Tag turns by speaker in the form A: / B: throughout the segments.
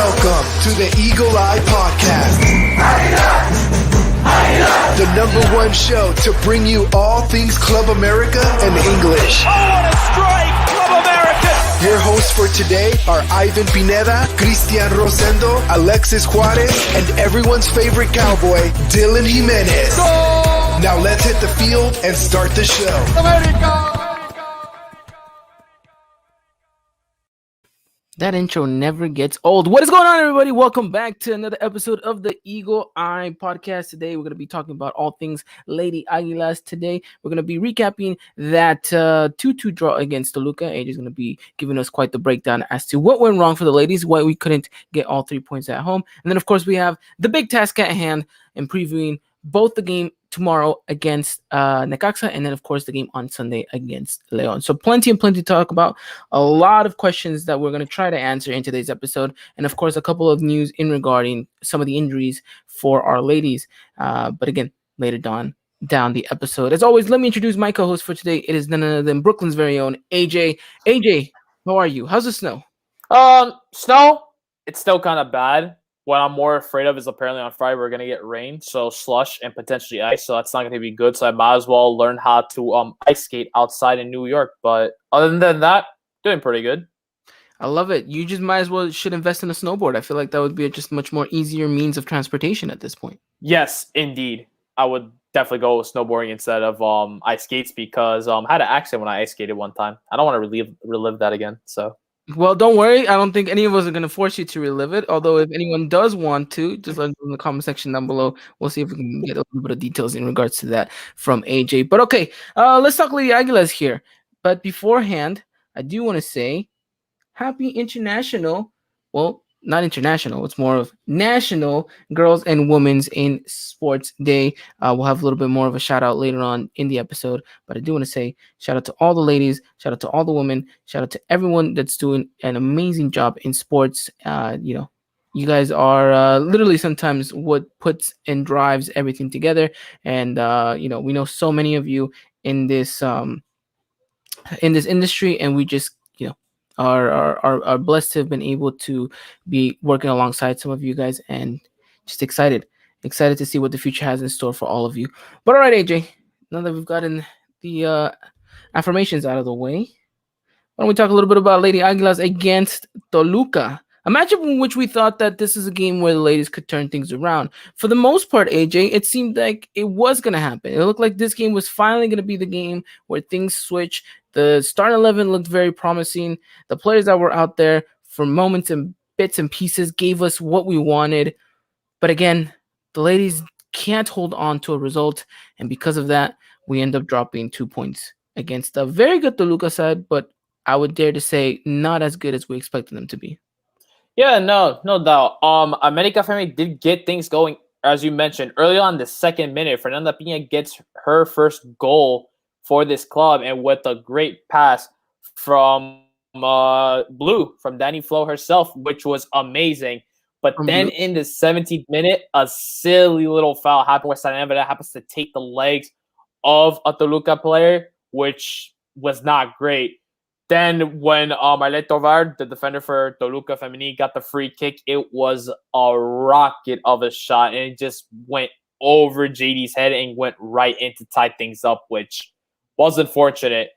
A: Welcome to the Eagle Eye Podcast. The number one show to bring you all things Club America and English.
B: Oh, what a strike! Club America!
A: Your hosts for today are Ivan Pineda, Cristian Rosendo, Alexis Juarez, and everyone's favorite cowboy, Dylan Jimenez. Go! Now let's hit the field and start the show.
C: America! That intro never gets old. What is going on, everybody? Welcome back to another episode of the Eagle Eye Podcast. Today, we're going to be talking about all things Lady Aguilas. Today, we're going to be recapping that 2-2 draw against Toluca. AJ is going to be giving us quite the breakdown as to what went wrong for the ladies, why we couldn't get all 3 points at home. And then, of course, we have the big task at hand in previewing both the game tomorrow against Necaxa, and then, of course, the game on Sunday against Leon. So plenty to talk about. A lot of questions that we're going to try to answer in today's episode. And, of course, a couple of news in regarding some of the injuries for our ladies. But, again, later down the episode. As always, let me introduce my co-host for today. It is none other than Brooklyn's very own AJ. AJ, how are you? How's the snow?
D: Snow, it's still kind of bad. What I'm more afraid of is apparently on Friday we're going to get rain, so slush and potentially ice, so that's not going to be good. So I might as well learn how to ice skate outside in New York. But other than that, doing pretty good.
C: I love it. You just might as well should invest in a snowboard. I feel like that would be just much more easier means of transportation at this point.
D: Yes, indeed. I would definitely go with snowboarding instead of ice skates because I had an accident when I ice skated one time. I don't want to relive that again, so...
C: Well, don't worry. I don't think any of us are going to force you to relive it. Although if anyone does want to, just let us know in the comment section down below. We'll see if we can get a little bit of details in regards to that from AJ. But okay, let's talk Lady Aguilas here. But beforehand, I do want to say happy international, well, not international, it's more of National Girls and Women's in Sports Day. We'll have a little bit more of a shout out later on in the episode, but I do want to say shout out to all the ladies, shout out to all the women, shout out to everyone that's doing an amazing job in sports. You guys are literally sometimes what puts and drives everything together. And we know so many of you in this industry, and we just are blessed to have been able to be working alongside some of you guys, and just excited to see what the future has in store for all of you. But all right, AJ, now that we've gotten the affirmations out of the way, why don't we talk a little bit about Lady Aguilas against Toluca? A matchup in which we thought that this is a game where the ladies could turn things around. For the most part, AJ, it seemed like it was going to happen. It looked like this game was finally going to be the game where things switch. The starting 11 looked very promising. The players that were out there for moments and bits and pieces gave us what we wanted. But again, the ladies can't hold on to a result. And because of that, we end up dropping 2 points against a very good Toluca side, but I would dare to say not as good as we expected them to be.
D: Yeah, no doubt. America family did get things going, as you mentioned, early on the second minute. Fernanda Pina gets her first goal for this club, and with a great pass from Blue, from Danny Flo herself, which was amazing. But then in the 17th minute, a silly little foul happened where Saneva happens to take the legs of a Toluca player, which was not great. Then when Marlet Tovar, the defender for Toluca Femení, got the free kick, it was a rocket of a shot, and it just went over JD's head and went right in to tie things up, which was unfortunate.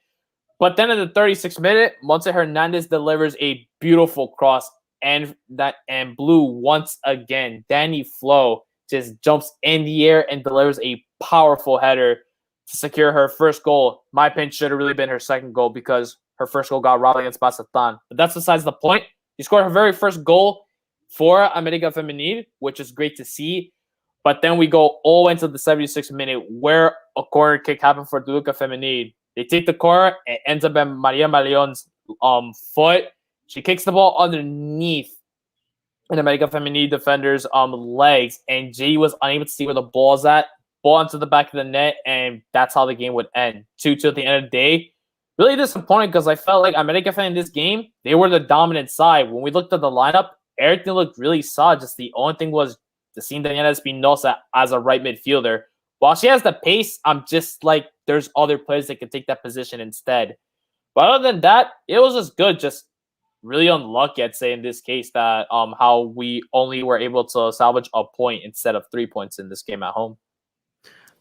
D: But then in the 36th minute, Montse Hernandez delivers a beautiful cross, and Blue once again, Danny Flo just jumps in the air and delivers a powerful header to secure her first goal. My opinion should have really been her second goal because her first goal got robbed against Mazatán. But that's besides the point. She scored her very first goal for América Femenil, which is great to see. But then we go all into the 76th minute where a corner kick happened for Toluca Femenil. They take the corner. It ends up in Maria Maleon's foot. She kicks the ball underneath an América Femenil defender's legs. And Jay was unable to see where the ball's at. Ball into the back of the net. And that's how the game would end. 2-2 at the end of the day. Really disappointed because I felt like America fan in this game, they were the dominant side. When we looked at the lineup, everything looked really solid. Just the only thing was the scene Daniela Espinosa as a right midfielder. While she has the pace, I'm just like, there's other players that can take that position instead. But other than that, it was just good. Just really unlucky, I'd say, in this case, that how we only were able to salvage a point instead of 3 points in this game at home.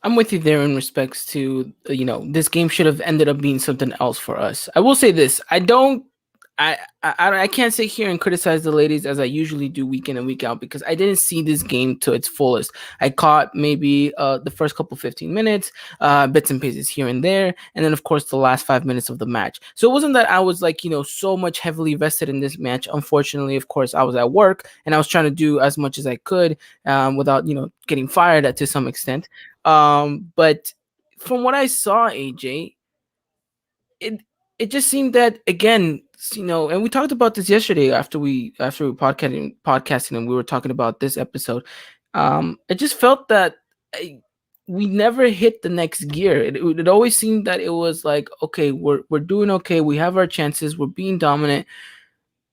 C: I'm with you there in respects to this game should have ended up being something else for us. I will say this: I don't, I can't sit here and criticize the ladies as I usually do week in and week out because I didn't see this game to its fullest. I caught maybe the first couple 15 minutes, bits and pieces here and there, and then of course the last 5 minutes of the match. So it wasn't that I was like so much heavily vested in this match. Unfortunately, of course, I was at work and I was trying to do as much as I could without getting fired to some extent. But from what I saw, AJ, it it just seemed that again, and we talked about this yesterday after we podcasting and we were talking about this episode. I just felt that we never hit the next gear. It always seemed that it was like, okay, we're doing okay, we have our chances, we're being dominant,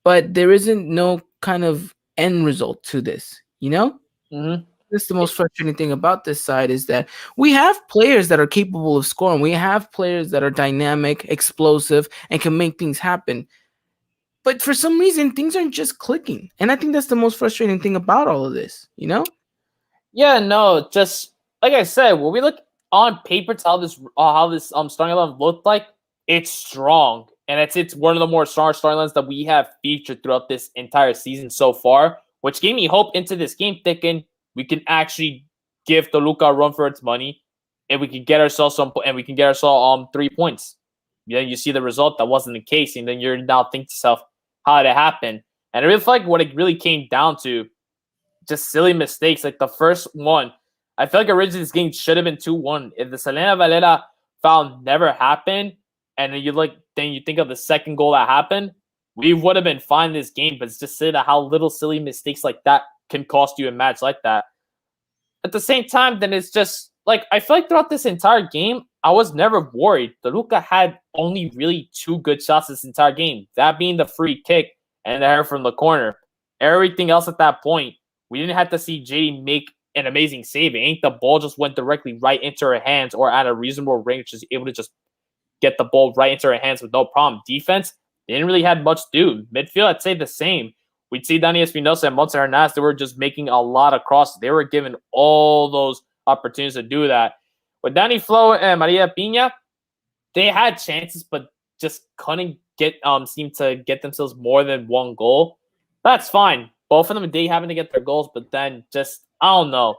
C: but there isn't no kind of end result to this.
D: Mm-hmm.
C: That's the most frustrating thing about this side is that we have players that are capable of scoring. We have players that are dynamic, explosive, and can make things happen. But for some reason, things aren't just clicking. And I think that's the most frustrating thing about all of this,
D: Yeah, no, just like I said, when we look on paper to how this starting 11 looked like, it's strong, and it's one of the more strong storylines that we have featured throughout this entire season so far, which gave me hope into this game, thinking we can actually give Toluca a run for its money, and we can get ourselves 3 points. Yeah, you see the result, that wasn't the case, and then you're now thinking to yourself, how did it happen? And I really feel like what it really came down to, just silly mistakes. Like the first one, I feel like originally this game should have been 2-1. If the Selena Valera foul never happened, and then you think of the second goal that happened, we would have been fine this game. But it's just silly how little silly mistakes like that can cost you a match like that. At the same time, then it's just like I feel like throughout this entire game, I was never worried. Toluca had only really 2 good shots this entire game, that being the free kick and the header from the corner. Everything else at that point, we didn't have to see JD make an amazing save. It ain't the ball just went directly right into her hands or at a reasonable range, just able to just get the ball right into her hands with no problem. Defense, they didn't really have much to do. Midfield, I'd say the same. We'd see Dani Espinosa and Montse Hernandez, they were just making a lot of crosses. They were given all those opportunities to do that. With Danny Flo and Maria Pina, they had chances, but just couldn't seem to get themselves more than one goal. That's fine. Both of them did having to get their goals, but then just, I don't know.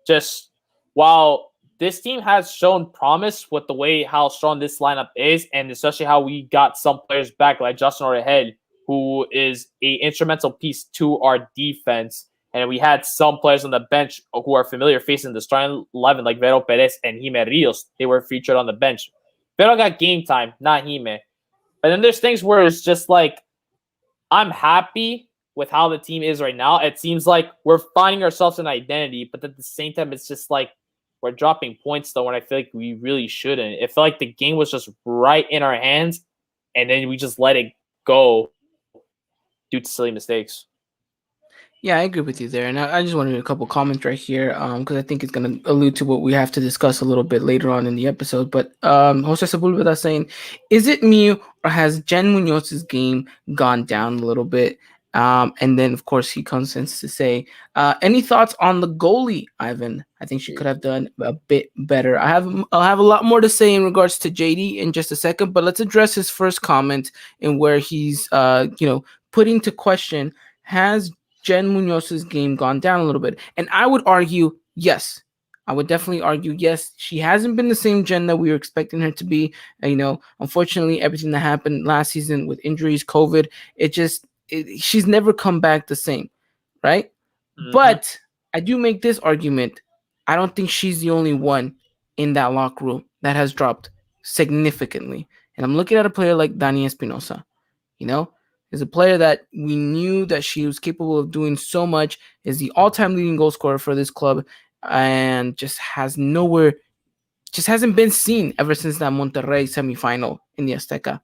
D: Just while this team has shown promise with the way how strong this lineup is, and especially how we got some players back like Justin Orehead, who is a instrumental piece to our defense. And we had some players on the bench who are familiar facing the starting 11, like Vero Perez and Jime Rios. They were featured on the bench. Vero got game time, not Jime. But then there's things where it's just like, I'm happy with how the team is right now. It seems like we're finding ourselves an identity, but at the same time, it's just like we're dropping points though, when I feel like we really shouldn't. It felt like the game was just right in our hands, and then we just let it go due to silly mistakes.
C: Yeah, I agree with you there, and I just wanted a couple comments right here, because I think it's going to allude to what we have to discuss a little bit later on in the episode. But Jose Sepulveda saying, "Is it me or has Jen Munoz's game gone down a little bit?" And then of course he comes in to say, "Any thoughts on the goalie, Ivan? I think she could have done a bit better." I'll have a lot more to say in regards to JD in just a second, but let's address his first comment in where he's putting to question, has Jen Munoz's game gone down a little bit? And I would argue yes. I would definitely argue yes. She hasn't been the same Jen that we were expecting her to be. Unfortunately, everything that happened last season with injuries, COVID, she's never come back the same, right? Mm-hmm. But I do make this argument. I don't think she's the only one in that locker room that has dropped significantly. And I'm looking at a player like Dani Espinosa, is a player that we knew that she was capable of doing so much, is the all-time leading goal scorer for this club, and just hasn't been seen ever since that Monterrey semifinal in the Azteca.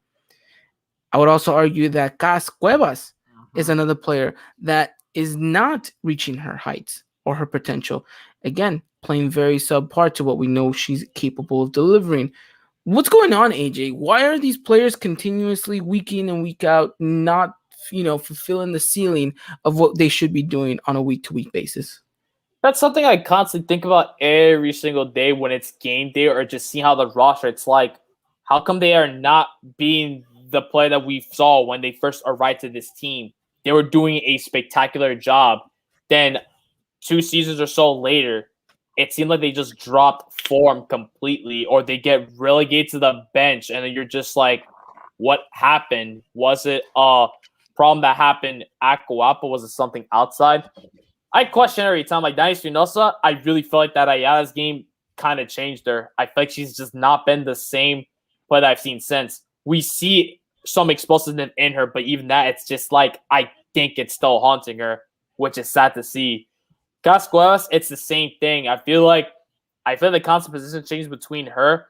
C: I would also argue that Cas Cuevas is another player that is not reaching her heights or her potential. Again, playing very subpar to what we know she's capable of delivering. What's going on, AJ? Why are these players continuously week in and week out not fulfilling the ceiling of what they should be doing on a week-to-week basis.
D: That's something I constantly think about every single day when it's game day or just seeing how the roster. It's like, how come they are not being the player that we saw when they first arrived to this team? They were doing a spectacular job. Then 2 seasons or so later, it seemed like they just dropped form completely, or they get relegated to the bench, and then you're just like, what happened? Was it a problem that happened at Coapa? Was it something outside? I question every time. Like Dani Espinosa, I really feel like that Aguilas game kind of changed her. I feel like she's just not been the same play that I've seen since. We see some explosiveness in her, but even that, it's just like I think it's still haunting her, which is sad to see. Cascuevas, it's the same thing. I feel like the constant position change between her,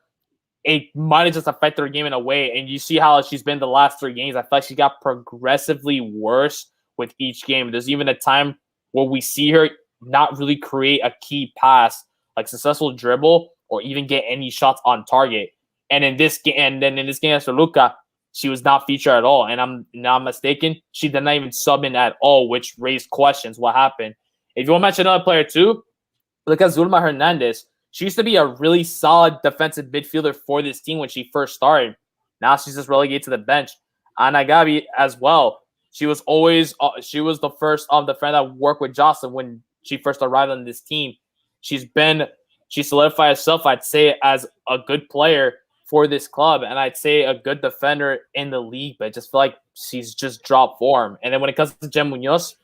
D: it might have just affected her game in a way. And you see how she's been the last 3 games. I feel like she got progressively worse with each game. There's even a time where we see her not really create a key pass, like successful dribble, or even get any shots on target. And in this game, against Toluca, she was not featured at all. And I'm not mistaken, she did not even sub in at all, which raised questions. What happened? If you want to mention another player too, look at Zulma Hernandez. She used to be a really solid defensive midfielder for this team when she first started. Now she's just relegated to the bench. Ana Gabi as well. She was the first defender that worked with Jocelyn when she first arrived on this team. She solidified herself, I'd say, as a good player for this club, and I'd say a good defender in the league, but I just feel like she's just dropped form. And then when it comes to Jem Munoz,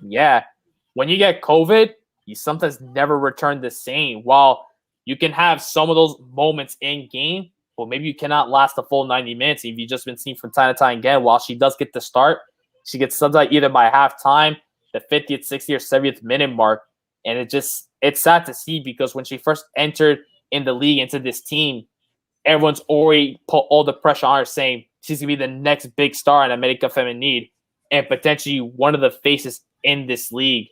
D: when you get COVID, you sometimes never return the same. While you can have some of those moments in game, but maybe you cannot last the full 90 minutes. If you've just been seen from time to time again, while she does get the start, she gets subbed out either by halftime, the 50th, 60th, or 70th minute mark. And it's sad to see, because when she first entered in the league into this team, everyone's already put all the pressure on her, saying she's going to be the next big star in America Femenil and potentially one of the faces in this league.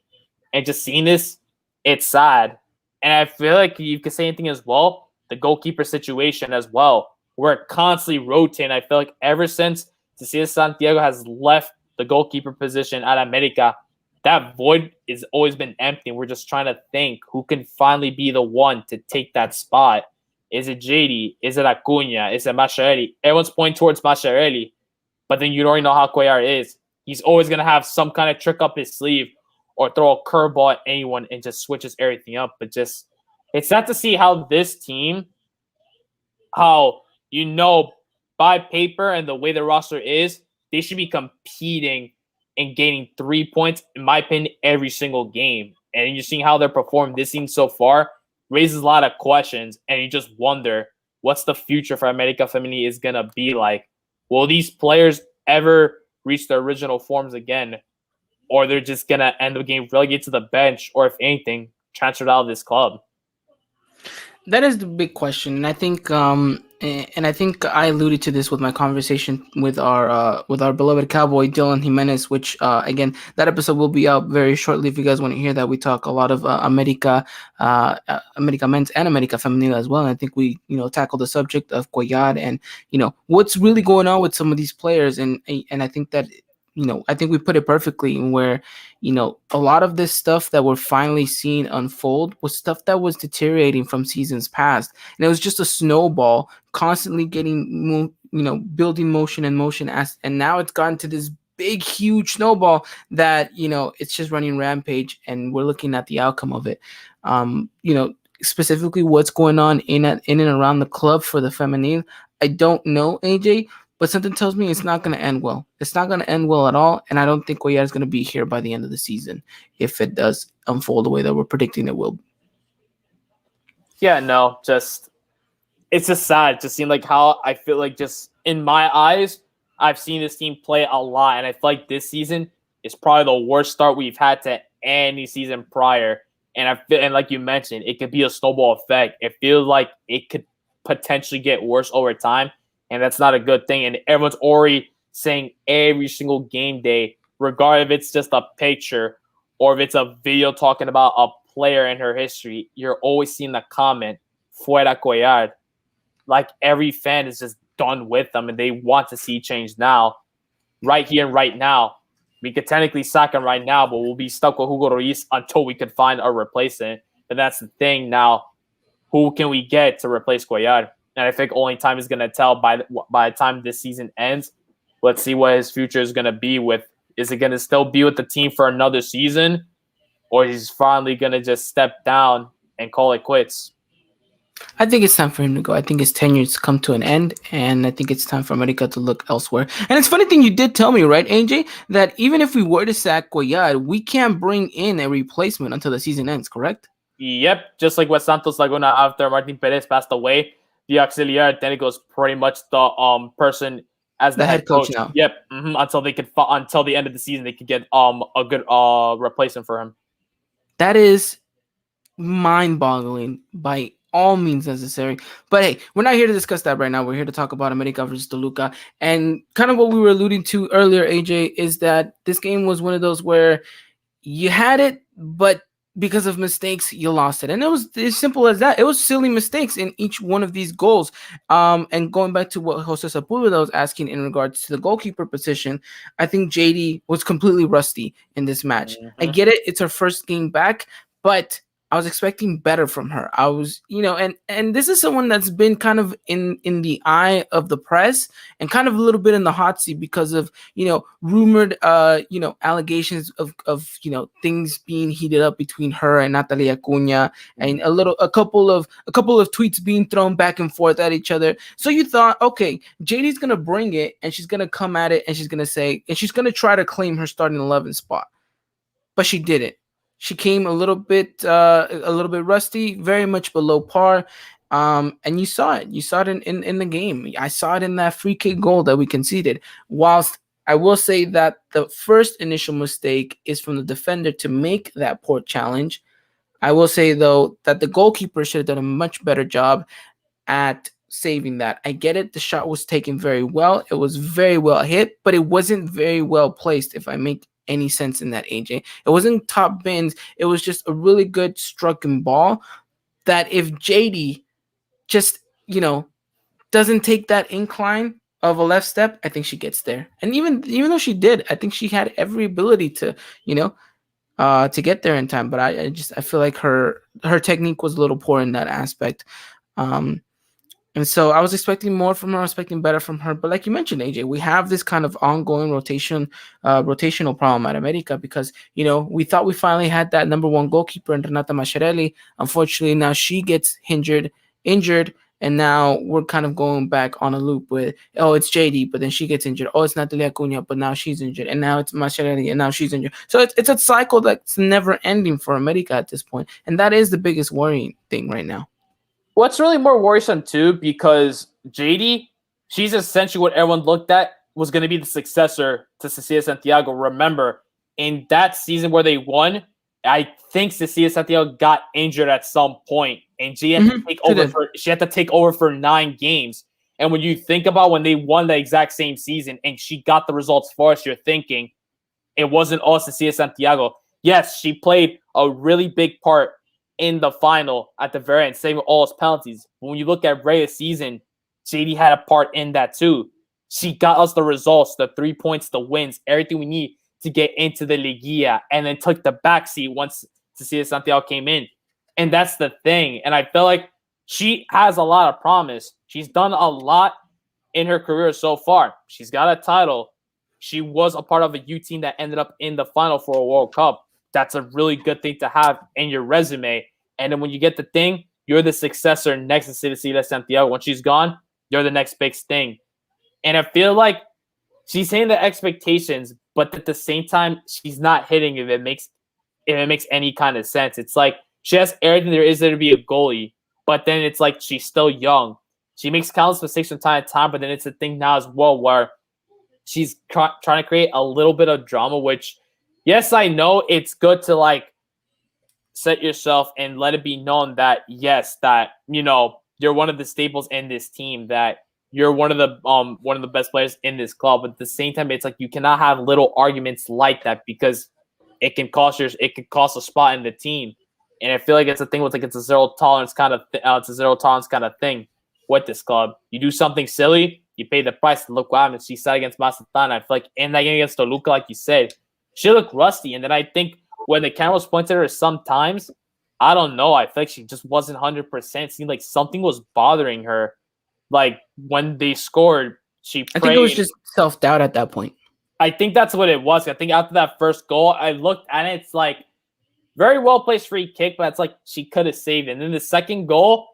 D: And just seeing this, it's sad. And I feel like you could say anything as well, the goalkeeper situation as well. We're constantly rotating. I feel like ever since Cecilia Santiago has left the goalkeeper position at America, that void has always been empty. We're just trying to think who can finally be the one to take that spot. Is it JD? Is it Acuna? Is it Mascherelli? Everyone's pointing towards Mascherelli, but then you already know how Cuellar is. He's always going to have some kind of trick up his sleeve or throw a curveball at anyone and just switches everything up. But just, it's sad to see how this team, by paper and the way the roster is, they should be competing and gaining 3 points, in my opinion, every single game. And you're seeing how they're performing this season so far, raises a lot of questions, and you just wonder what's the future for America Femenil is going to be like. Will these players ever reach their original forms again? Or they're just going to end the game relegated to the bench, or if anything, transferred out of this club?
C: That is the big question, and I think I alluded to this with my conversation with our beloved cowboy Dylan Jimenez, which again, that episode will be out very shortly. If you guys want to hear that, we talk a lot of America men's and America Femenil as well. And I think we tackle the subject of Cuellar and what's really going on with some of these players, and I think that. I think we put it perfectly where, a lot of this stuff that we're finally seeing unfold was stuff that was deteriorating from seasons past. And it was just a snowball constantly getting, building motion and motion. And now it's gotten to this big, huge snowball that, it's just running rampage, and we're looking at the outcome of it. Specifically what's going on in and around the club for the Femenil, I don't know, AJ. But something tells me it's not going to end well. It's not going to end well at all, and I don't think Cuellar is going to be here by the end of the season if it does unfold the way that we're predicting it will.
D: Yeah, no, it's just sad to see like how I feel like, just in my eyes, I've seen this team play a lot, and I feel like this season is probably the worst start we've had to any season prior. And like you mentioned, it could be a snowball effect. It feels like it could potentially get worse over time. And that's not a good thing. And everyone's already saying every single game day, regardless if it's just a picture or if it's a video talking about a player and her history, you're always seeing the comment, fuera Cuellar. Like every fan is just done with them and they want to see change now, right here and right now. We could technically sack him right now, but we'll be stuck with Hugo Ruiz until we could find a replacement. But that's the thing now. Who can we get to replace Cuellar? And I think only time is going to tell by the time this season ends. Let's see what his future is going to be with. Is it going to still be with the team for another season? Or he's finally going to just step down and call it quits?
C: I think it's time for him to go. I think his tenure's come to an end, and I think it's time for America to look elsewhere. And it's funny thing you did tell me, right, AJ, that even if we were to sack Cuellar, we can't bring in a replacement until the season ends, correct?
D: Yep, just like with Santos Laguna after Martin Perez passed away, the auxiliar técnico is pretty much the person as the head coach
C: now.
D: Yep, until they could until the end of the season they could get a good replacement for him.
C: That is mind-boggling by all means necessary. But hey, we're not here to discuss that right now. We're here to talk about America versus Toluca. And kind of what we were alluding to earlier, AJ, is that this game was one of those where you had it, but because of mistakes, you lost it. And it was as simple as that. It was silly mistakes in each one of these goals. And going back to what Jose Sepulveda was asking in regards to the goalkeeper position, I think JD was completely rusty in this match. I get it. It's her first game back, but I was expecting better from her. I was, and this is someone that's been kind of in the eye of the press and kind of a little bit in the hot seat because of, rumored, allegations of things being heated up between her and Natalia Cunha, and a couple of tweets being thrown back and forth at each other. So you thought, okay, JD's going to bring it and she's going to come at it and she's going to say, and she's going to try to claim her starting 11 spot, but she didn't. She came a little bit rusty, very much below par, and you saw it. You saw it in the game. I saw it in that free kick goal that we conceded. Whilst I will say that the first initial mistake is from the defender to make that poor challenge, I will say, though, that the goalkeeper should have done a much better job at saving that. I get it. The shot was taken very well. It was very well hit, but it wasn't very well placed, if I make any sense in that, AJ. It wasn't top bins. It was just a really good struck-in ball that if JD just, doesn't take that incline of a left step, I think she gets there. And even though she did, I think she had every ability to, to get there in time. But I feel like her technique was a little poor in that aspect. And so I was expecting more from her, I was expecting better from her. But like you mentioned, AJ, we have this kind of ongoing rotational problem at America because, we thought we finally had that number one goalkeeper in Renata Mascherelli. Unfortunately, now she gets injured, and now we're kind of going back on a loop with, it's JD, but then she gets injured. Oh, it's Natalia Cunha, but now she's injured. And now it's Mascherelli, and now she's injured. So it's a cycle that's never ending for America at this point. And that is the biggest worrying thing right now.
D: What's really more worrisome, too, because JD, she's essentially what everyone looked at was going to be the successor to Cecilia Santiago. Remember, in that season where they won, I think Cecilia Santiago got injured at some point, and she had to take over. She had to take over for 9 games. And when you think about when they won the exact same season and she got the results for us, you're thinking it wasn't all Cecilia Santiago. Yes, she played a really big part in the final at the very end, saving all his penalties. But when you look at Reyes' season, JD had a part in that too. She got us the results, the 3 points, the wins, everything we need to get into the Liguilla, and then took the backseat once Cecilia Santiago came in. And that's the thing. And I feel like she has a lot of promise. She's done a lot in her career so far. She's got a title. She was a part of a U team that ended up in the final for a World Cup. That's a really good thing to have in your resume. And then when you get the thing, you're the successor next to Cecilia Santiago. When she's gone, you're the next big thing. And I feel like she's hitting the expectations, but at the same time, she's not hitting if it makes any kind of sense. It's like she has everything there is there to be a goalie, but then it's like she's still young. She makes countless mistakes from time to time, but then it's a thing now as well where she's trying to create a little bit of drama, which, yes, I know it's good to like set yourself and let it be known that, yes, that, you're one of the staples in this team, that you're one of the best players in this club. But at the same time, it's like you cannot have little arguments like that because it can cost a spot in the team. And I feel like it's a thing with like it's a zero tolerance kind of thing with this club. You do something silly, you pay the price. Look what happened. She said against Mazatlán. I feel like in that game against Toluca, like you said, she looked rusty. And then I think when the camera was pointed at her sometimes, I don't know. I feel like she just wasn't 100%. Seemed like something was bothering her. Like when they scored, she
C: I think it was
D: prayed.
C: just self doubt at that point.
D: I think that's what it was. I think after that first goal, I looked at it. It's like very well placed free kick, but it's like she could have saved it. And then the second goal,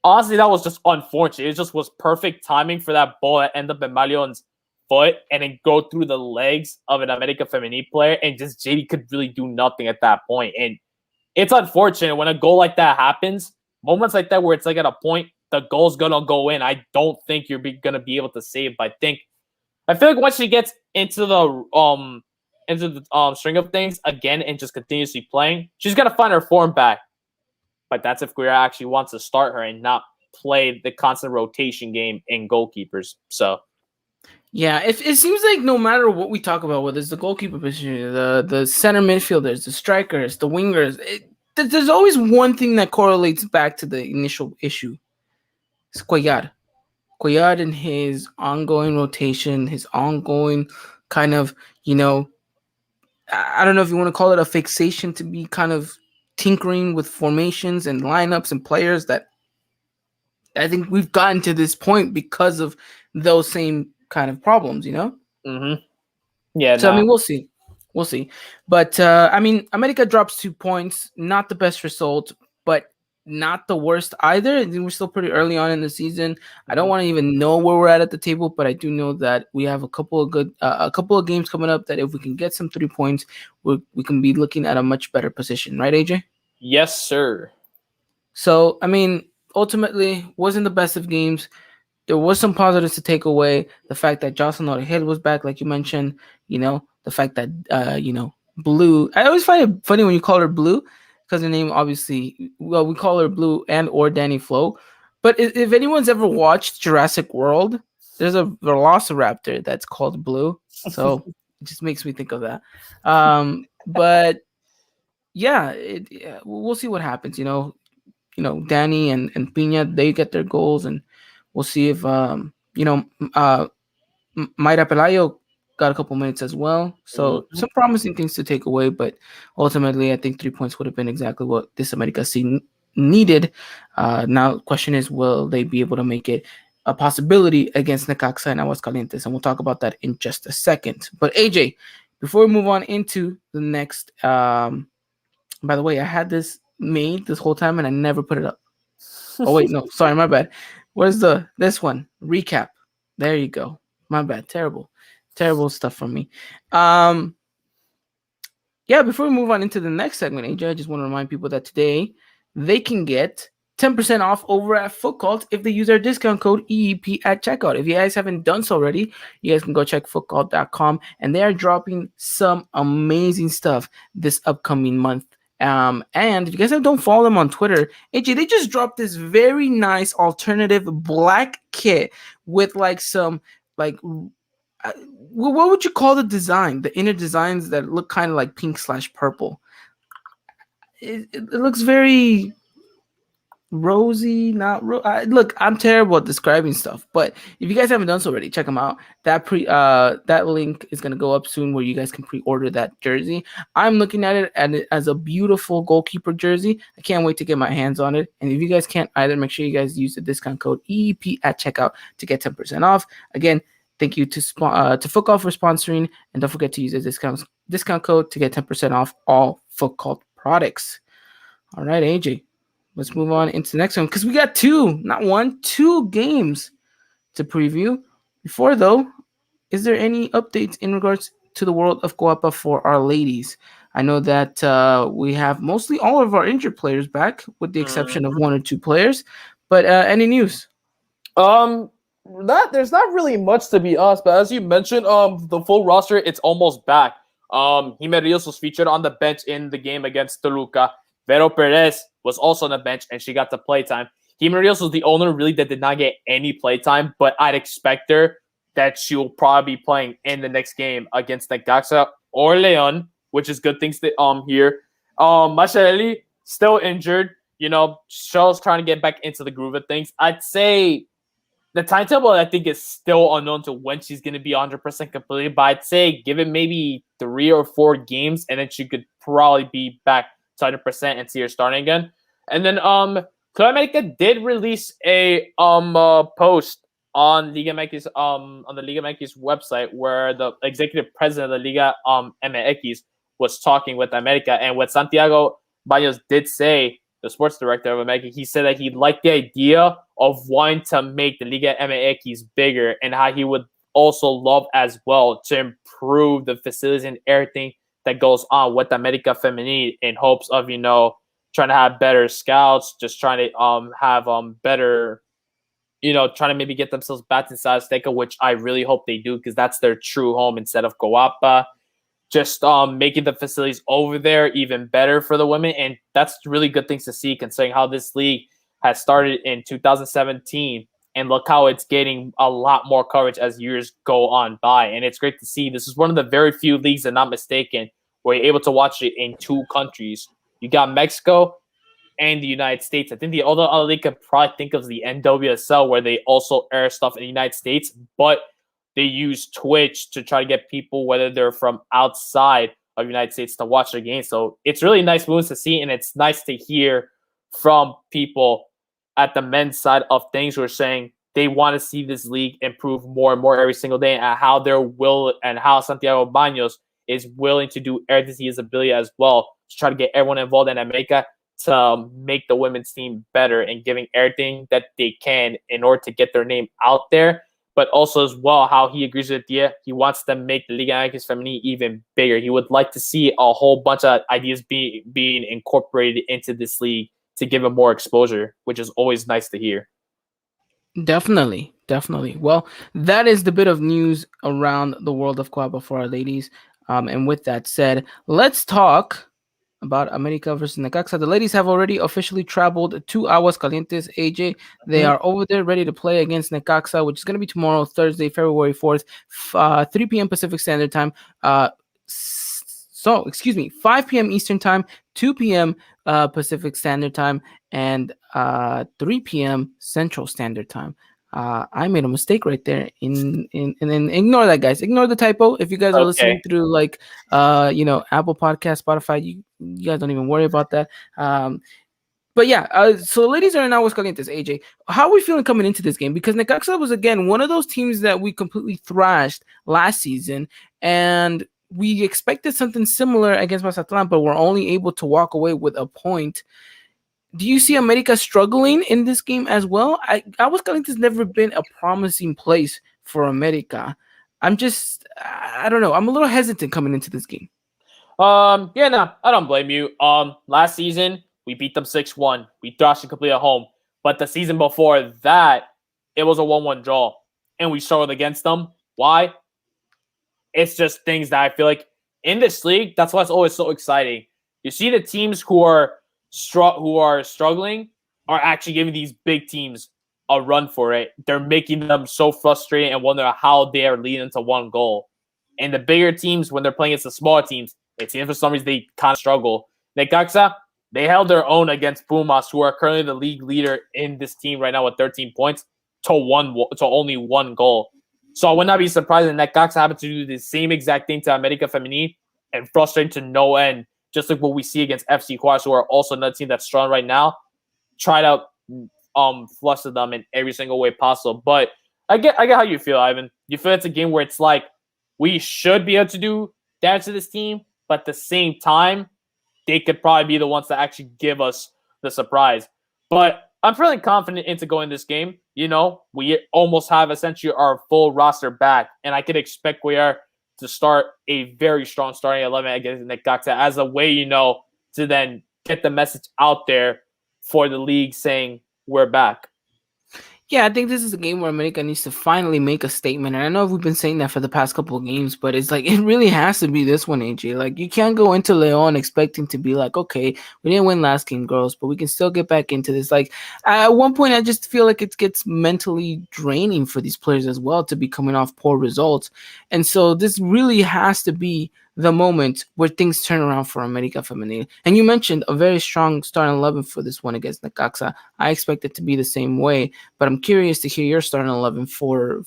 D: honestly, that was just unfortunate. It just was perfect timing for that ball that ended up in Malion's foot and then go through the legs of an America Femenil player. And just JD could really do nothing at that point. And it's unfortunate when a goal like that happens. Moments like that where it's like at a point, the goal's going to go in. I don't think you're going to be able to save. But I feel like once she gets into the string of things again and just continuously playing, she's gonna find her form back. But that's if Guerra actually wants to start her and not play the constant rotation game in goalkeepers. So
C: yeah, it seems like no matter what we talk about, whether it's the goalkeeper position, the center midfielders, the strikers, the wingers, there's always one thing that correlates back to the initial issue. It's Cuellar. Cuellar and his ongoing rotation, his ongoing kind of, I don't know if you want to call it a fixation to be kind of tinkering with formations and lineups and players that I think we've gotten to this point because of those same kind of problems,
D: yeah,
C: So, I mean, we'll see. We'll see. But, I mean, America drops 2 points. Not the best result, but not the worst either. I think we're still pretty early on in the season. I don't want to even know where we're at the table, but I do know that we have a couple of games coming up that if we can get some 3 points, we can be looking at a much better position. Right, AJ?
D: Yes, sir.
C: So, I mean, ultimately, wasn't the best of games. There was some positives to take away. The fact that Jocelyn Orejel was back, like you mentioned, the fact that, Blue. I always find it funny when you call her Blue because her name, obviously, we call her Blue and or Danny Flo. But if anyone's ever watched Jurassic World, there's a velociraptor that's called Blue. So it just makes me think of that. But yeah, we'll see what happens. Danny and Pina, they get their goals, and we'll see if Mayra Pelayo got a couple minutes as well. So some promising things to take away, but ultimately I think 3 points would have been exactly what this America scene needed. Now the question is, will they be able to make it a possibility against Necaxa and Aguascalientes? And we'll talk about that in just a second. But AJ, before we move on into the next, by the way, I had this made this whole time and I never put it up. Oh wait, no, sorry, my bad. Where's this one? Recap. There you go. My bad. Terrible stuff from me. Yeah, before we move on into the next segment, AJ, I just want to remind people that today they can get 10% off over at Footcult if they use our discount code EEP at checkout. If you guys haven't done so already, you guys can go check footcult.com, and they are dropping some amazing stuff this upcoming month. And if you guys don't follow them on Twitter, AJ, they just dropped this very nice alternative black kit with like some what would you call the design? The inner designs that look kind of like pink/purple. It looks very rosy, not look, I'm terrible at describing stuff, but if you guys haven't done so already, check them out. That link is gonna go up soon where you guys can pre-order that jersey. I'm looking at it as a beautiful goalkeeper jersey. I can't wait to get my hands on it. And if you guys can't either, make sure you guys use the discount code EEP at checkout to get 10% off. Again, thank you to Footcult for sponsoring, and don't forget to use the discount code to get 10% off all Footcult products. All right, AJ, let's move on into the next one because we got two games to preview. Before though, is there any updates in regards to the World of Coapa for our ladies? I know that we have mostly all of our injured players back, with the exception of 1 or 2 players. But any news?
D: There's not really much to be honest, but as you mentioned, the full roster, it's almost back. Jimenez was featured on the bench in the game against Toluca. Vero Perez was also on the bench, and she got the playtime. Jimenez was the owner really that did not get any playtime, but I'd expect her that she will probably be playing in the next game against Necaxa or Leon, which is good things to hear. Macharelli still injured. Shell's trying to get back into the groove of things. I'd say The timetable, I think, is still unknown to when she's going to be 100% completed. But I'd say give it maybe 3 or 4 games, and then she could probably be back to 100% and see her starting again. And then Club America did release a post on Liga MX on the Liga MX website where the executive president of the Liga MX was talking with America, and what Santiago Baños did say, the sports director of America, he said that he liked the idea of wanting to make the Liga MX bigger, and how he would also love as well to improve the facilities and everything that goes on with America Femenil in hopes of, trying to have better scouts, just trying to have better, trying to maybe get themselves back inside Azteca, which I really hope they do, because that's their true home instead of Coapa. Just making the facilities over there even better for the women. And that's really good things to see, considering how this league has started in 2017. And look how it's getting a lot more coverage as years go on by. And it's great to see. This is one of the very few leagues, I'm not mistaken, where you're able to watch it in 2 countries. You got Mexico and the United States. I think the other league could probably think of the NWSL, where they also air stuff in the United States, but they use Twitch to try to get people, whether they're from outside of the United States, to watch the game. So it's really nice moves to see, and it's nice to hear from people at the men's side of things who are saying they want to see this league improve more and more every single day, and how how Santiago Baños is willing to do everything to his ability as well to try to get everyone involved in America to make the women's team better, and giving everything that they can in order to get their name out there. But also as well, how he agrees with the idea. He wants to make the Liga MX Femenil even bigger. He would like to see a whole bunch of ideas being incorporated into this league to give it more exposure, which is always nice to hear.
C: Definitely. Well, that is the bit of news around the world of Coapa for our ladies. And with that said, let's talk about America versus Necaxa. The ladies have already officially traveled to Aguascalientes. AJ, they are over there ready to play against Necaxa, which is going to be tomorrow, Thursday, February 4th, 3 p.m. Pacific Standard Time. 5 p.m. Eastern Time, 2 p.m. Pacific Standard Time, and 3 p.m. Central Standard Time. I made a mistake right there. And ignore that, guys. Ignore the typo. If you guys are listening through Apple Podcast, Spotify, you guys don't even worry about that. But yeah, so the ladies are in Aguascalientes. AJ, how are we feeling coming into this game? Because Necaxa was, again, one of those teams that we completely thrashed last season, and we expected something similar against Mazatlan, but we're only able to walk away with a point. Do you see America struggling in this game as well? Aguascalientes has never been a promising place for America. I don't know. I'm a little hesitant coming into this game.
D: I don't blame you. Last season, we beat them 6-1. We thrashed them completely at home. But the season before that, it was a 1-1 draw. And we struggled against them. Why? It's just things that I feel like in this league, that's why it's always so exciting. You see the teams who are struggling are actually giving these big teams a run for it. They're making them so frustrated and wonder how they are leading to one goal. And the bigger teams, when they're playing against the smaller teams, it seems for some reason they kind of struggle. Necaxa, they held their own against Pumas, who are currently the league leader in this team right now with 13 points, to only 1 goal. So I would not be surprised if Necaxa happened to do the same exact thing to America Femenil and frustrating to no end, just like what we see against FC Juarez, who are also another team that's strong right now. Try to fluster them in every single way possible. But I get how you feel, Ivan. You feel it's a game where it's like we should be able to do damage to this team, but at the same time, they could probably be the ones that actually give us the surprise. But I'm fairly confident into going this game. We almost have essentially our full roster back, and I could expect we are to start a very strong starting 11 against Necaxa as a way, to then get the message out there for the league saying we're back.
C: Yeah, I think this is a game where America needs to finally make a statement. And I know we've been saying that for the past couple of games, but it's like it really has to be this one, AJ. Like, you can't go into Leon expecting to be like, okay, we didn't win last game, girls, but we can still get back into this. Like, at one point, I just feel like it gets mentally draining for these players as well to be coming off poor results. And so this really has to be the moment where things turn around for America Femenil. And you mentioned a very strong starting 11 for this one against Necaxa. I expect it to be the same way, but I'm curious to hear your starting 11 for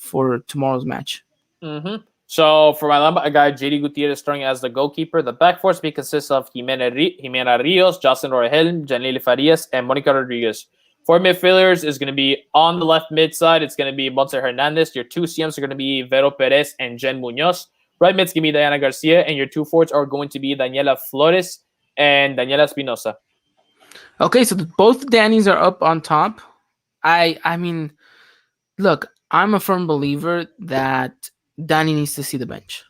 C: tomorrow's match.
D: Mm-hmm. So for my Lamba, I got JD Gutierrez starting as the goalkeeper. The back four consists of Jimena Rios, Jocelyn Orejel, Janile Farias, and Monica Rodriguez. For midfielders is going to be on the left mid side. It's going to be Montse Hernandez. Your two CMs are going to be Vero Perez and Jen Munoz. Right mid's going to be Diana Garcia, and your two forwards are going to be Daniela Flores and Daniela Espinosa.
C: Okay, so both Dannies are up on top. I mean, look, I'm a firm believer that Danny needs to see the bench.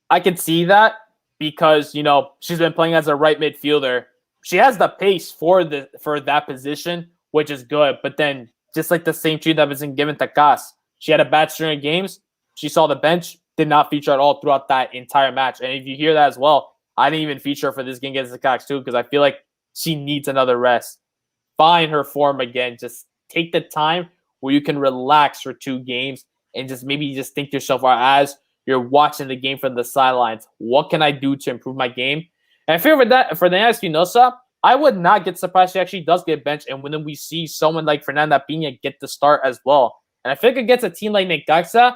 D: I can see that because she's been playing as a right midfielder. She has the pace for that position, which is good. But then, just like the same treatment that was given to Cas, she had a bad string of games. She saw the bench, did not feature at all throughout that entire match. And if you hear that as well, I didn't even feature her for this game against the Cox too because I feel like she needs another rest. Find her form again. Just take the time where you can relax for 2 games and just maybe just think to yourself, as you're watching the game from the sidelines, what can I do to improve my game? And I feel for Daniela Espinosa, I would not get surprised she actually does get benched, and when we see someone like Fernanda Pina get the start as well. And I think against a team like Necaxa,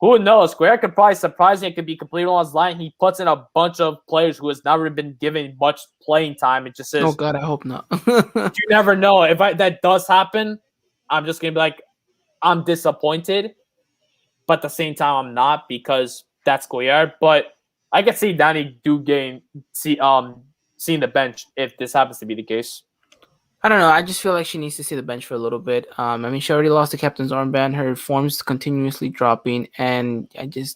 D: who knows? Guerrero could probably surprise me. It could be completely on his line. He puts in a bunch of players who has never been given much playing time. It just says,
C: oh God, I hope not.
D: you never know. If that does happen, I'm just going to be like, I'm disappointed. But at the same time, I'm not because that's Goyard. But I can see Danny seeing the bench if this happens to be the case.
C: I don't know. I just feel like she needs to see the bench for a little bit. I mean, she already lost the captain's armband. Her form's continuously dropping, and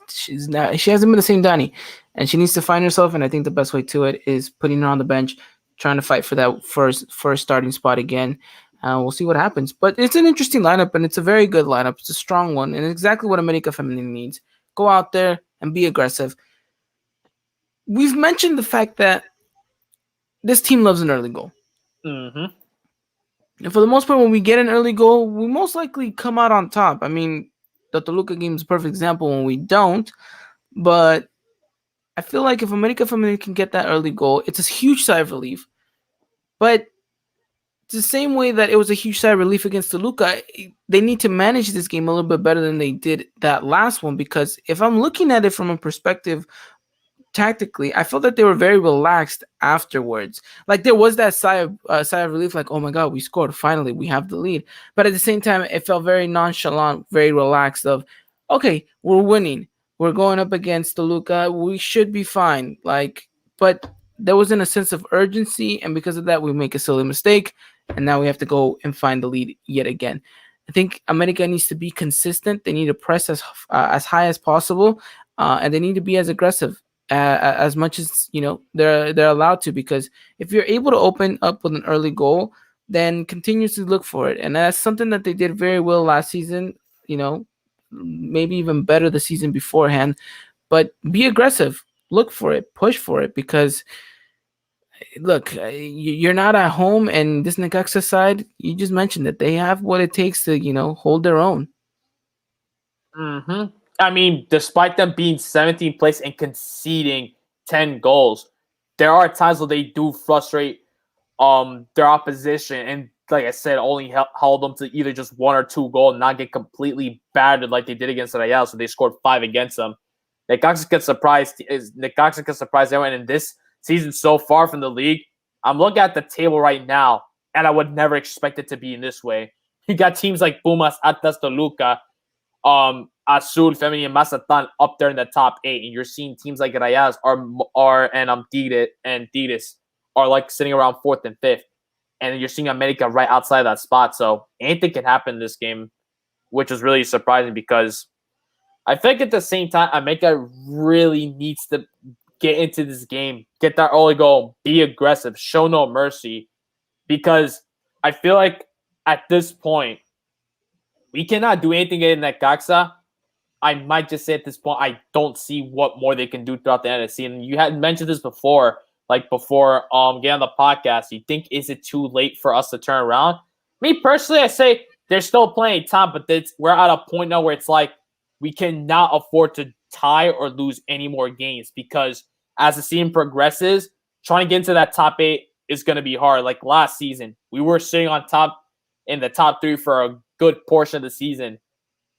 C: she hasn't been the same Danny, and she needs to find herself. And I think the best way to it is putting her on the bench, trying to fight for that first starting spot again. We'll see what happens. But it's an interesting lineup, and it's a very good lineup. It's a strong one, and it's exactly what America Femenil needs. Go out there and be aggressive. We've mentioned the fact that this team loves an early goal.
D: Mm-hmm.
C: And for the most part, when we get an early goal, we most likely come out on top. I mean, the Toluca game is a perfect example when we don't. But I feel like if America Femenil can get that early goal, it's a huge sigh of relief. But it's the same way that it was a huge sigh of relief against Toluca. They need to manage this game a little bit better than they did that last one. Because if I'm looking at it from a perspective tactically, I felt that they were very relaxed afterwards. Like there was that sigh of relief, like, oh my God, we scored. Finally, we have the lead. But at the same time, it felt very nonchalant, very relaxed of, okay, we're winning. We're going up against Toluca. We should be fine. But there wasn't a sense of urgency. And because of that, we make a silly mistake. And now we have to go and find the lead yet again. I think America needs to be consistent. They need to press as high as possible. And they need to be as aggressive as much as they're allowed to, because if you're able to open up with an early goal, then continuously look for it. And that's something that they did very well last season, maybe even better the season beforehand. But be aggressive, look for it, push for it, because look, you're not at home, and this Necaxa side, you just mentioned that they have what it takes to hold their own.
D: Mm-hmm. I mean, despite them being 17th place and conceding 10 goals, there are times where they do frustrate their opposition. And like I said, only held them to either just 1 or 2 goals and not get completely battered like they did against the Aguilas, so they scored 5 against them. Necaxa can surprise everyone in this season so far from the league. I'm looking at the table right now, and I would never expect it to be in this way. You got teams like Pumas, Atlas, Toluca, Azul, Femini, and Mazatlan up there in the top 8, and you're seeing teams like Rayas and Tigres are like sitting around 4th and 5th, and you're seeing America right outside that spot. So anything can happen in this game, which is really surprising because I think at the same time America really needs to get into this game, get that early goal, be aggressive, show no mercy, because I feel like at this point we cannot do anything in Necaxa. I might just say at this point, I don't see what more they can do throughout the end of the season. You had mentioned this before getting on the podcast. You think, is it too late for us to turn around? Me personally, I say there's still plenty of time, but we're at a point now where it's like we cannot afford to tie or lose any more games, because as the season progresses, trying to get into that top 8 is going to be hard. Like last season, we were sitting on top in the top 3 for a good portion of the season.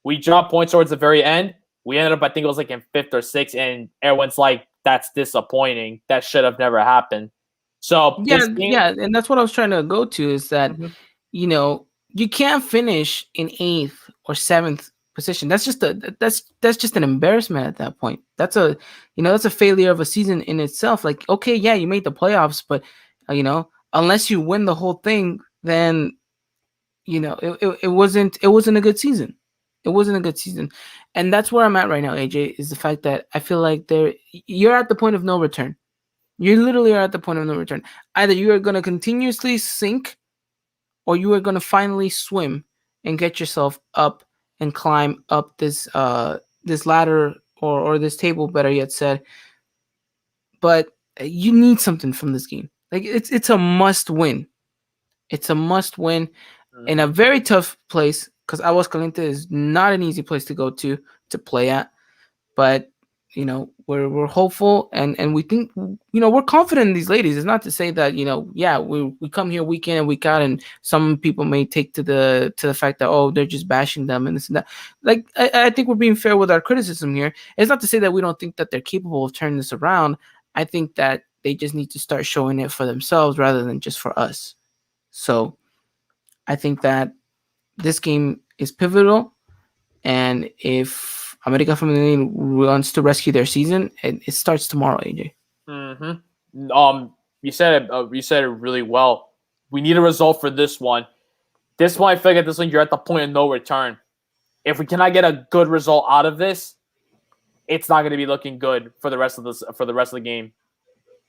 D: We dropped points towards the very end. We ended up, I think it was like in 5th or 6th, and everyone's like, that's disappointing. That should have never happened. So this game,
C: and that's what I was trying to go to, is that
D: Mhm.
C: you can't finish in 8th or 7th position. That's just an embarrassment at that point. That's a failure of a season in itself. Like, okay, yeah, you made the playoffs, but unless you win the whole thing, then it wasn't a good season. It wasn't a good season. And that's where I'm at right now, AJ, is the fact that I feel like you're at the point of no return. You literally are at the point of no return. Either you are going to continuously sink, or you are going to finally swim and get yourself up and climb up this ladder, or this table, better yet said. But you need something from this game. Like, it's a must win. It's a must win in a very tough place, because Aguascalientes is not an easy place to go to play at. But we're hopeful, and we think, we're confident in these ladies. It's not to say that we come here week in and week out, and some people may take to the fact that, oh, they're just bashing them and this and that. Like, I think we're being fair with our criticism here. It's not to say that we don't think that they're capable of turning this around. I think that they just need to start showing it for themselves rather than just for us. So I think that this game is pivotal, and if America Femenil wants to rescue their season, it starts tomorrow, AJ.
D: You said it. You said it really well. We need a result for this one. This one, I feel like at this one, you're at the point of no return. If we cannot get a good result out of this, it's not going to be looking good for the rest of the game.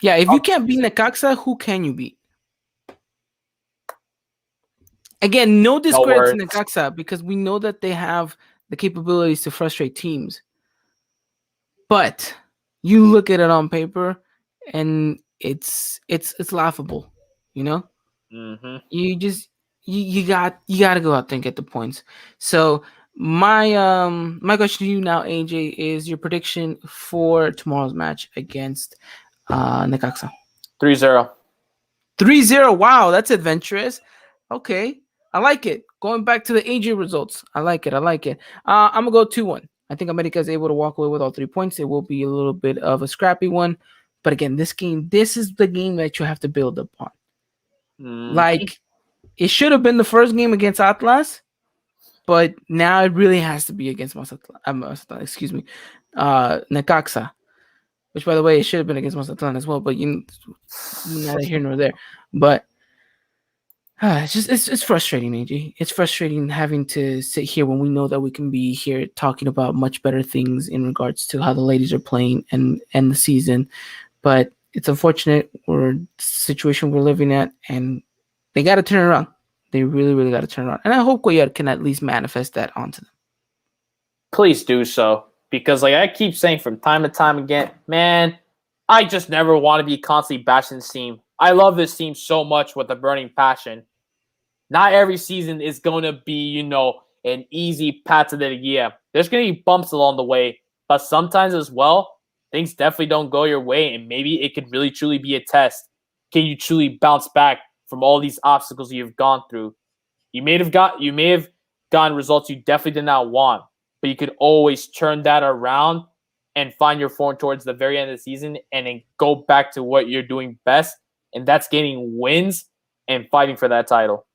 C: Yeah, if you can't beat Necaxa, who can you beat? Again, no discredit to Necaxa, because we know that they have the capabilities to frustrate teams. But you look at it on paper, and it's laughable. You just you got to go out there and get the points. So my question to you now, AJ, is your prediction for tomorrow's match against Necaxa.
D: 3-0.
C: 3-0. Wow, that's adventurous. Okay, I like it. Going back to the AJ results, I like it. I'm gonna go 2-1. I think America is able to walk away with all 3 points. It will be a little bit of a scrappy one, but again, this is the game that you have to build upon. Like, it should have been the first game against Atlas, but now it really has to be against Mazatlán. Excuse me, Necaxa. Which, by the way, it should have been against Mazatlán as well, but neither here nor there. But it's frustrating, AJ. It's frustrating having to sit here when we know that we can be here talking about much better things in regards to how the ladies are playing and the season. But it's unfortunate, we're the situation we're living at, and they got to turn it around. They really, really got to turn it around. And I hope Goyard can at least manifest that onto them.
D: Please do so. Because like I keep saying from time to time again, man, I just never want to be constantly bashing this team. I love this team so much with a burning passion. Not every season is going to be, an easy path to the year. There's going to be bumps along the way. But sometimes as well, things definitely don't go your way. And maybe it could really, truly be a test. Can you truly bounce back from all these obstacles you've gone through? You may have gotten results you definitely did not want, but you could always turn that around and find your form towards the very end of the season and then go back to what you're doing best, and that's getting wins and fighting for that title.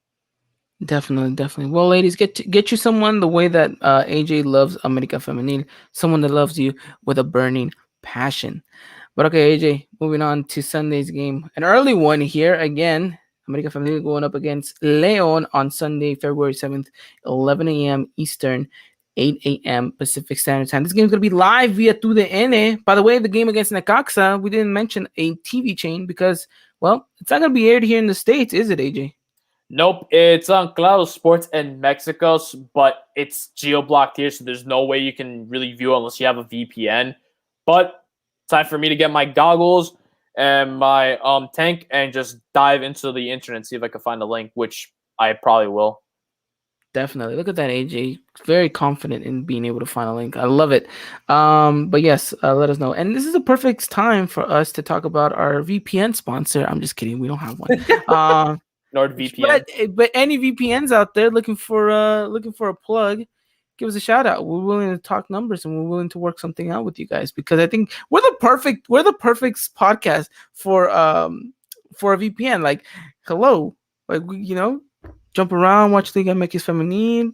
C: Definitely. Well, ladies, get you someone the way that AJ loves America Femenil, someone that loves you with a burning passion. But okay, AJ, moving on to Sunday's game. An early one here again. America Femenil going up against Leon on Sunday, February 7th, 11 a.m. Eastern, 8 a.m. Pacific Standard Time. This game's going to be live via TUDN. By the way, the game against Necaxa, we didn't mention a TV chain because, well, it's not going to be aired here in the States, is it, AJ?
D: Nope, it's on Claro Sports in Mexico, but it's geo-blocked here, so there's no way you can really view it unless you have a VPN. But time for me to get my goggles and my tank and just dive into the internet and see if I can find a link, which I probably will.
C: Definitely. Look at that, AJ. Very confident in being able to find a link. I love it. But yes, let us know. And this is a perfect time for us to talk about our VPN sponsor. I'm just kidding. We don't have one.
D: NordVPN.
C: But any VPNs out there looking for a plug, give us a shout out. We're willing to talk numbers and we're willing to work something out with you guys because I think we're the perfect podcast for a VPN. Like, hello, like jump around, watch Liga MX Femenil.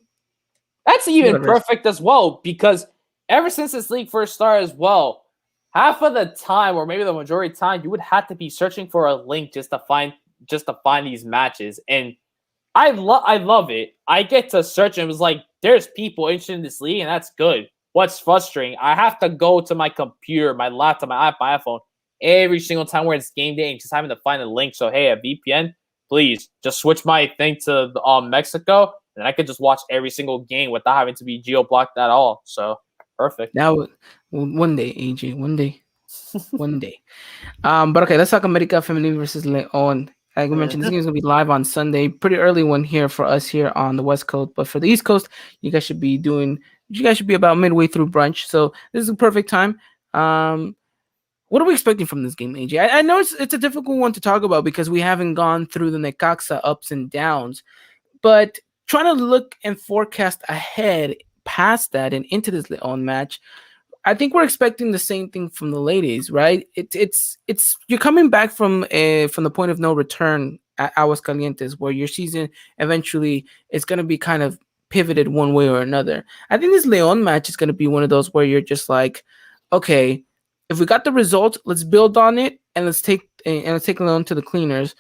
D: That's even
C: Whatever.
D: perfect as well, because ever since this league first started as well, half of the time, or maybe the majority of the time, you would have to be searching for a link just to find these matches. And I love it. I get to search and it was like, there's people interested in this league, and that's good. What's frustrating, I have to go to my computer, my laptop, my iPhone every single time where it's game day and just having to find a link. So hey, a VPN, please just switch my thing to Mexico, and I could just watch every single game without having to be geo-blocked at all. So perfect.
C: Now, one day, AJ, one day. But okay, let's talk America Femenil versus Leon. Like we mentioned, this game is gonna be live on Sunday. Pretty early one here for us here on the West Coast, but for the East Coast, you guys should be about midway through brunch. So this is a perfect time. What are we expecting from this game, AJ? I know it's a difficult one to talk about because we haven't gone through the Necaxa ups and downs, but trying to look and forecast ahead past that and into this Leon match, I think we're expecting the same thing from the ladies, right? It's you're coming back from the point of no return at Aguascalientes, where your season eventually is going to be kind of pivoted one way or another. I think this Leon match is going to be one of those where you're just like, okay, if we got the result, let's build on it and let's take Leon to the cleaners.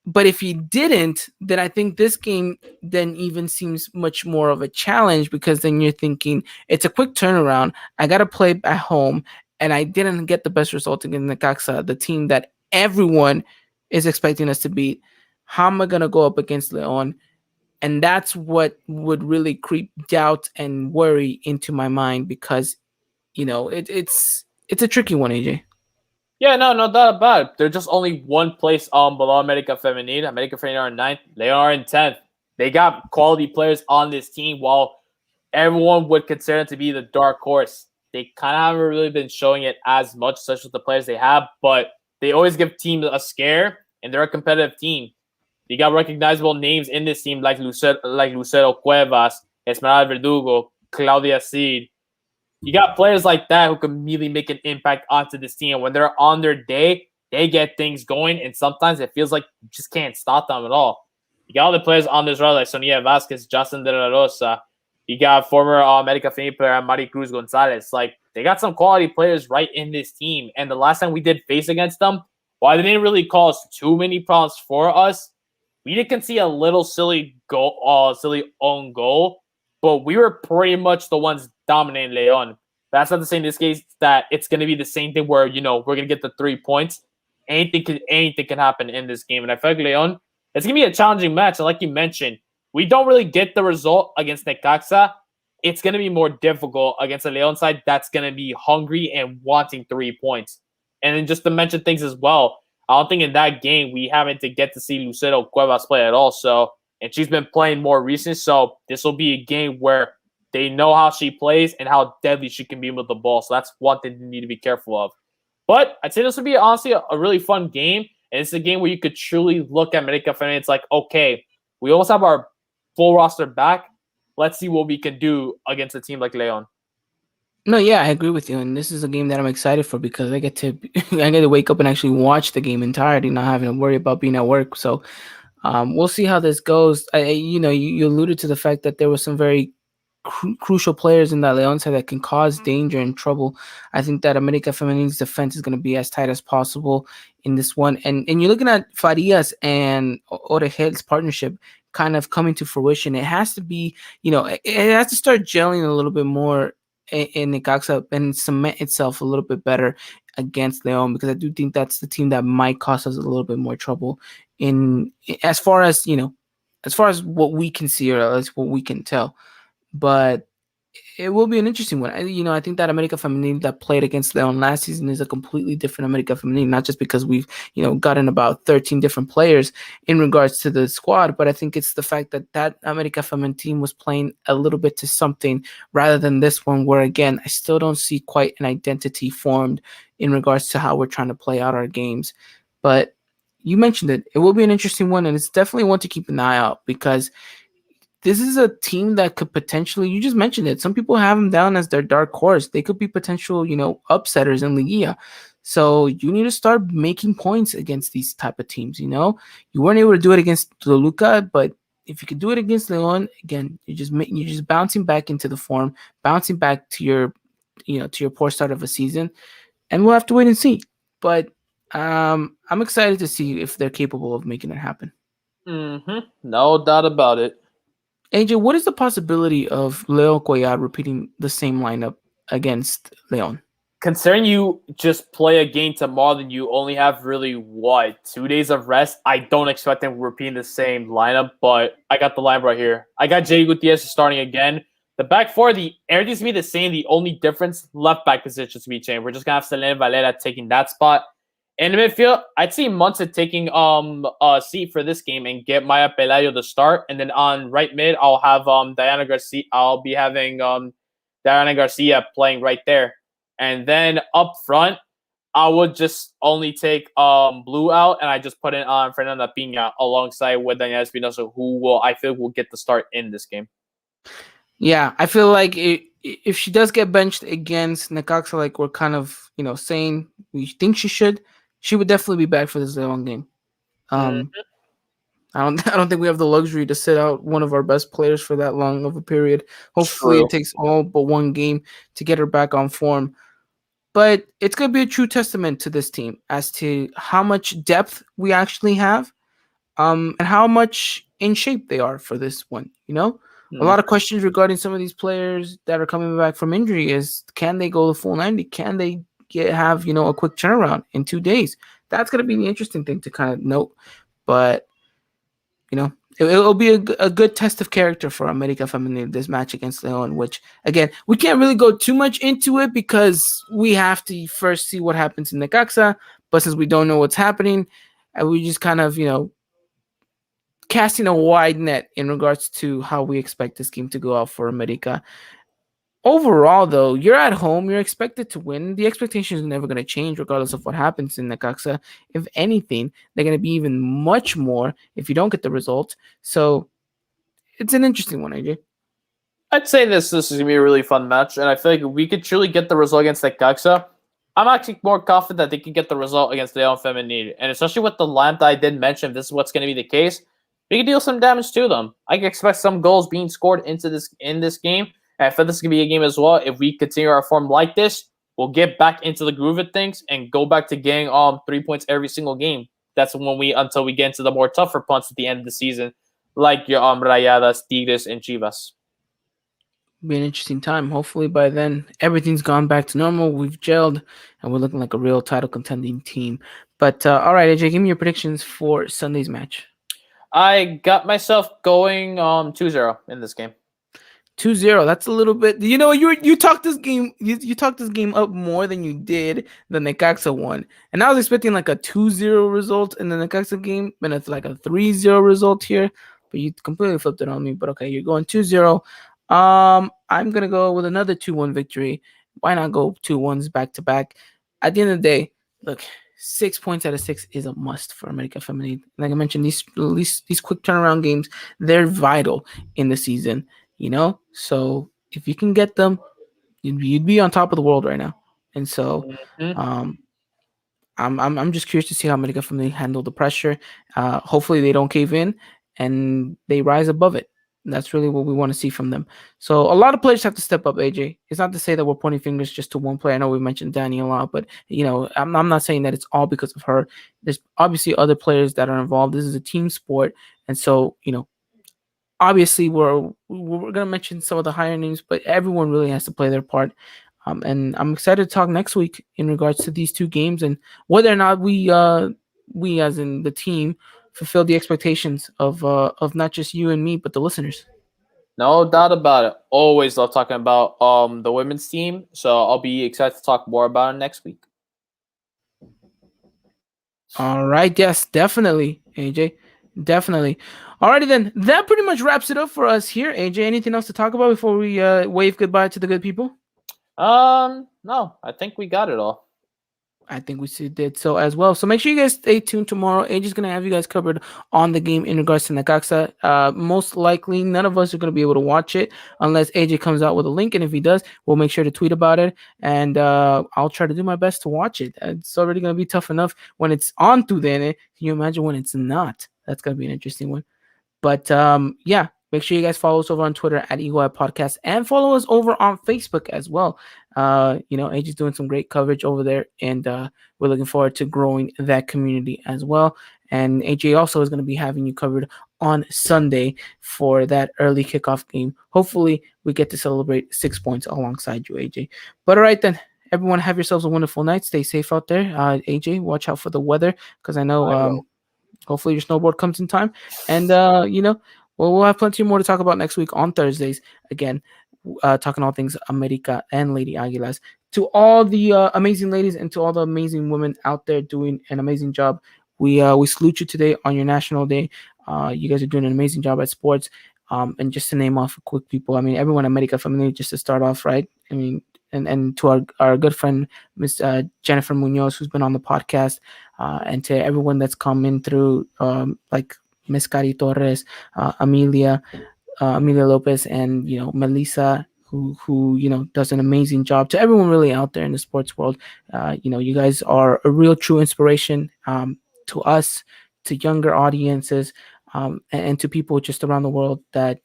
C: But if he didn't, then I think this game then even seems much more of a challenge because then you're thinking it's a quick turnaround. I got to play at home, and I didn't get the best result against Necaxa, the team that everyone is expecting us to beat. How am I going to go up against Leon? And that's what would really creep doubt and worry into my mind because, it's a tricky one, AJ.
D: Yeah, no doubt about it. They're just only one place below America Femenil. America Femenil are in 9th. They are in 10th. They got quality players on this team, while everyone would consider it to be the dark horse. They kind of haven't really been showing it as much, such with the players they have, but they always give teams a scare, and they're a competitive team. You got recognizable names in this team like Lucero Cuevas, Esmeralda Verdugo, Claudia Cid. You got players like that who can really make an impact onto this team. When they're on their day, they get things going, and sometimes it feels like you just can't stop them at all. You got all the players on this road like Sonia Vasquez, Justin De La Rosa. You got former America Femenil player Mari Cruz Gonzalez. Like, they got some quality players right in this team. And the last time we did face against them, while they didn't really cause too many problems for us, we did concede a little silly own goal, but we were pretty much the ones dominating Leon. That's not to say in this case that it's going to be the same thing where, we're going to get the 3 points. Anything can happen in this game. And I feel like Leon, it's going to be a challenging match. And like you mentioned, we don't really get the result against Necaxa. It's going to be more difficult against the Leon side that's going to be hungry and wanting 3 points. And then just to mention things as well, I don't think in that game we haven't to get to see Lucero Cuevas play at all. So, and she's been playing more recent. So this will be a game where they know how she plays and how deadly she can be with the ball. So that's one thing you need to be careful of. But I'd say this would be honestly a really fun game. And it's a game where you could truly look at America Femenil. It's like, okay, we almost have our full roster back. Let's see what we can do against a team like Leon.
C: No, yeah, I agree with you, and this is a game that I'm excited for because I get to wake up and actually watch the game entirely, not having to worry about being at work. So, we'll see how this goes. You alluded to the fact that there were some very crucial players in that Leon side that can cause danger and trouble. I think that America Femenil's defense is going to be as tight as possible in this one, and you're looking at Farias and Oregel's partnership kind of coming to fruition. It has to be, it has to start gelling a little bit more in Necaxa and cement itself a little bit better against Leon, because I do think that's the team that might cause us a little bit more trouble as far as what we can see or as what we can tell. But It will be an interesting one. I think that America Femenil that played against Leon last season is a completely different America Femenil, not just because we've, gotten about 13 different players in regards to the squad, but I think it's the fact that that America Femenil team was playing a little bit to something rather than this one, where again, I still don't see quite an identity formed in regards to how we're trying to play out our games. But you mentioned it. It will be an interesting one, and it's definitely one to keep an eye out because this is a team that could potentially, you just mentioned it, some people have them down as their dark horse. They could be potential, upsetters in Liga. So you need to start making points against these type of teams. You weren't able to do it against Toluca, but if you could do it against Leon, again, you're just bouncing back into the form, bouncing back to your, to your poor start of a season, and we'll have to wait and see. But I'm excited to see if they're capable of making it happen.
D: No doubt about it.
C: AJ, what is the possibility of Leo Cuellar repeating the same lineup against Leon?
D: Considering you just play a game tomorrow, then you only have really 2 days of rest. I don't expect them repeating the same lineup, but I got the lineup right here. I got Jay Gutierrez starting again. The back four, everything's gonna be the same. The only difference, left back position to be changed. We're just gonna have Selene Valera taking that spot. In the midfield, I'd see Munson taking a seat for this game and get Maya Pelayo to start. And then on right mid, I'll have Diana Garcia. I'll be having Diana Garcia playing right there. And then up front, I would just only take Blue out, and I just put in on Fernanda Pina alongside with Daniela Espinosa, who I feel will get the start in this game.
C: Yeah, I feel like if she does get benched against Necaxa, like we're kind of saying we think she would definitely be back for this long game. I don't think we have the luxury to sit out one of our best players for that long of a period. Hopefully, It takes all but one game to get her back on form. But it's going to be a true testament to this team as to how much depth we actually have, and how much in shape they are for this one. A lot of questions regarding some of these players that are coming back from injury is, can they go the full 90? Can they have a quick turnaround in 2 days? That's going to be the interesting thing to kind of note. But it'll be a good test of character for America Femenil this match against Leon, which, again, we can't really go too much into it because we have to first see what happens in Necaxa. But since we don't know what's happening, we just kind of, casting a wide net in regards to how we expect this game to go out for America. Overall, though, you're at home. You're expected to win. The expectation is never going to change regardless of what happens in Necaxa. If anything, they're going to be even much more if you don't get the result. So it's an interesting one, AJ.
D: I'd say this is going to be a really fun match, and I feel like if we could truly get the result against Necaxa, I'm actually more confident that they can get the result against Leon Femenil. And especially with the lineup that I did mention, if this is what's going to be the case, we can deal some damage to them. I can expect some goals being scored in this game. And I feel this is going to be a game as well. If we continue our form like this, we'll get back into the groove of things and go back to getting 3 points every single game. That's until we get into the more tougher punts at the end of the season, like your Rayadas, Tigres, and Chivas.
C: Be an interesting time. Hopefully by then everything's gone back to normal. We've gelled and we're looking like a real title contending team. But all right, AJ, give me your predictions for Sunday's match.
D: I got myself going 2-0 in this game.
C: 2-0. That's a little bit. You talked this game. You talked this game up more than you did the Necaxa one, and I was expecting like a 2-0 result in the Necaxa game, and it's like a 3-0 result here. But you completely flipped it on me. But okay, you're going 2-0. I'm gonna go with another 2-1 victory. Why not go 2-1s back to back? At the end of the day, look, 6 points out of 6 is a must for America Femenil. Like I mentioned, these quick turnaround games, they're vital in the season. So if you can get them, you'd be on top of the world right now. And so, I'm just curious to see how America Femenil handle the pressure. Hopefully they don't cave in and they rise above it. That's really what we want to see from them. So a lot of players have to step up, AJ. It's not to say that we're pointing fingers just to one player. I know we mentioned Danny a lot, but I'm not saying that it's all because of her. There's obviously other players that are involved. This is a team sport, and so obviously we're gonna mention some of the higher names, but everyone really has to play their part. And I'm excited to talk next week in regards to these two games and whether or not we as in the team fulfill the expectations of not just you and me, but the listeners.
D: No doubt about it. Always love talking about the women's team. So I'll be excited to talk more about it next week.
C: All right. Yes, definitely, AJ. Definitely. Alrighty then. That pretty much wraps it up for us here, AJ. Anything else to talk about before we wave goodbye to the good people?
D: No, I think we got it all.
C: I think we did so as well. So make sure you guys stay tuned tomorrow. AJ's going to have you guys covered on the game in regards to Necaxa. Most likely, none of us are going to be able to watch it unless AJ comes out with a link. And if he does, we'll make sure to tweet about it. And I'll try to do my best to watch it. It's already going to be tough enough when it's on through there. Can you imagine when it's not? That's going to be an interesting one. But yeah, make sure you guys follow us over on Twitter at Eagle Eye Podcast and follow us over on Facebook as well. AJ's doing some great coverage over there, and we're looking forward to growing that community as well. And AJ also is going to be having you covered on Sunday for that early kickoff game. Hopefully, we get to celebrate 6 points alongside you, AJ. But all right, then. Everyone have yourselves a wonderful night. Stay safe out there. AJ, watch out for the weather because I know hopefully your snowboard comes in time. And, we'll have plenty more to talk about next week on Thursdays. Again, talking all things America and Lady Aguilas. To all the amazing ladies and to all the amazing women out there doing an amazing job, we salute you today on your National Day. You guys are doing an amazing job at sports. And just to name off quick people, I mean, everyone America family, just to start off, right? I mean, and to our good friend, Miss Jennifer Munoz, who's been on the podcast, and to everyone that's come in through, like Miss Cari Torres, Amelia Lopez, and Melissa, who does an amazing job. To everyone really out there in the sports world, you guys are a real true inspiration to us, to younger audiences, and to people just around the world that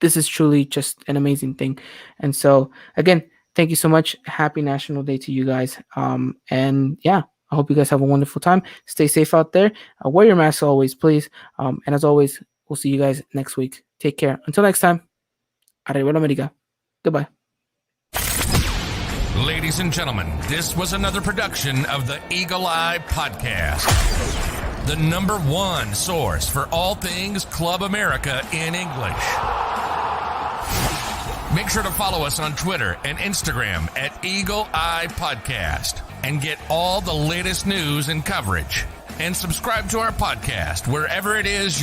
C: this is truly just an amazing thing. And so again, thank you so much. Happy National Day to you guys. And yeah, I hope you guys have a wonderful time. Stay safe out there. Wear your mask always, please. And as always, we'll see you guys next week. Take care. Until next time, Arriba la America. Goodbye.
E: Ladies and gentlemen, this was another production of the Eagle Eye Podcast, the #1 source for all things Club America in English. Make sure to follow us on Twitter and Instagram at Eagle Eye Podcast and get all the latest news and coverage. And subscribe to our podcast wherever it is you